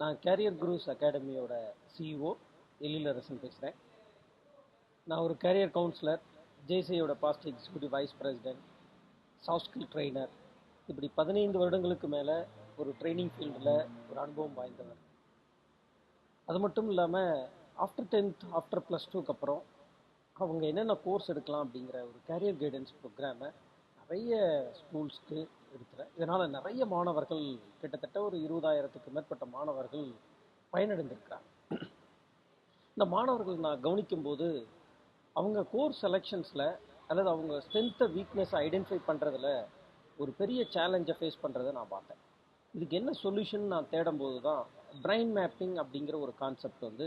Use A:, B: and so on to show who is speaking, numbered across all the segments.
A: நான் career cruise அகாடமியோட CEO Ezhilarasan பேசுகிறேன். நான் ஒரு கேரியர் கவுன்சிலர், ஜேசியோட past executive vice president, soft skill trainer. இப்படி 15 வருடங்களுக்கு மேலே ஒரு ட்ரைனிங் ஃபீல்டில் ஒரு அனுபவம் வாய்ந்தவர். அது மட்டும் இல்லாமல் ஆஃப்டர் 10th ஆஃப்டர் +2க்கு அப்புறம் அவங்க என்னென்ன கோர்ஸ் எடுக்கலாம் அப்படிங்கிற ஒரு கேரியர் கைடன்ஸ் ப்ரோக்ராமை நிறைய ஸ்கூல்ஸ்க்கு எடுக்கிறேன். இதனால் நிறைய மாணவர்கள், கிட்டத்தட்ட ஒரு 20,000க்கு மேற்பட்ட மாணவர்கள் பயனடைந்திருக்கிறாங்க. இந்த மாணவர்கள் நான் கவனிக்கும்போது அவங்க கோர்ஸ் செலெக்ஷன்ஸில் அல்லது அவங்க ஸ்ட்ரென்த்தை வீக்னஸை ஐடென்டிஃபை பண்ணுறதுல ஒரு பெரிய சேலஞ்சை ஃபேஸ் பண்ணுறதை நான் பார்த்தேன். இதுக்கு என்ன சொல்யூஷன் நான் தேடும்போது தான் பிரைன் மேப்பிங் அப்படிங்கிற ஒரு கான்செப்ட்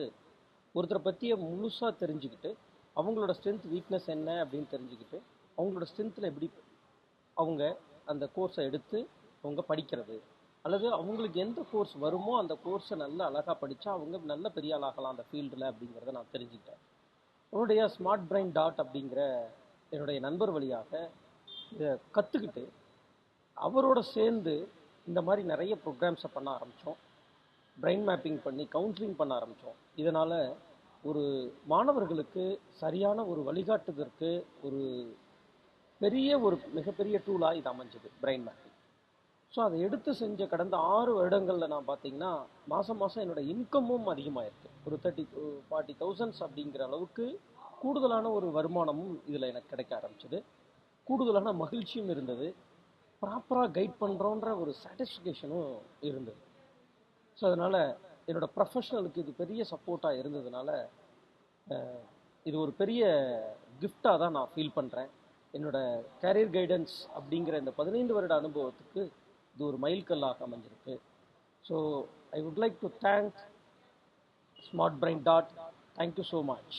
A: ஒருத்தரை பற்றிய முழுசாக தெரிஞ்சுக்கிட்டு அவங்களோட ஸ்ட்ரென்த் வீக்னஸ் என்ன அப்படின்னு தெரிஞ்சுக்கிட்டு அவங்களோட ஸ்ட்ரென்த்தில் எப்படி அவங்க அந்த கோர்ஸை எடுத்து அவங்க படிக்கிறது, அல்லது அவங்களுக்கு எந்த கோர்ஸ் வருமோ அந்த கோர்ஸை நல்லா அழகாக படித்தா அவங்க நல்ல பெரிய ஆளாகலாம் அந்த ஃபீல்டில் அப்படிங்கிறத நான் தெரிஞ்சுக்கிட்டேன். என்னுடைய ஸ்மார்ட் பிரைன் டாட் அப்படிங்கிற என்னுடைய நண்பர் வழியாக இதை கற்றுக்கிட்டு அவரோட சேர்ந்து இந்த மாதிரி நிறைய ப்ரோக்ராம்ஸை பண்ண ஆரம்பித்தோம். பிரைன் மேப்பிங் பண்ணி கவுன்சிலிங் பண்ண ஆரம்பித்தோம். இதனால் ஒரு மாணவர்களுக்கு சரியான ஒரு வழிகாட்டுதற்கு ஒரு மிகப்பெரிய டூலாக இது அமைஞ்சது பிரைன் மேப்பிங். ஸோ அதை எடுத்து செஞ்ச கடந்த 6 வருடங்களில் நான் பார்த்தீங்கன்னா மாதம் என்னோட இன்கமும் அதிகமாகிருக்கு. ஒரு 30,000-40,000 அப்படிங்கிற அளவுக்கு கூடுதலான ஒரு வருமானமும் இதில் எனக்கு கிடைக்க ஆரம்பிச்சது. கூடுதலான மகிழ்ச்சியும் இருந்தது. ப்ராப்பராக கைட் பண்ணுறோன்ற ஒரு சாட்டிஸ்ஃபிகேஷனும் இருந்தது. ஸோ அதனால் என்னோடய ப்ரொஃபஷனலுக்கு இது பெரிய சப்போர்ட்டாக இருந்ததுனால இது ஒரு பெரிய கிஃப்டாக தான் நான் ஃபீல் பண்ணுறேன். என்னோடய கேரியர் கைடன்ஸ் அப்படிங்கிற இந்த 15 வருட அனுபவத்துக்கு இது ஒரு மைல்கல்லாக அமைஞ்சிருக்கு. So I would like to thank Smart Brain dot. Thank you so much.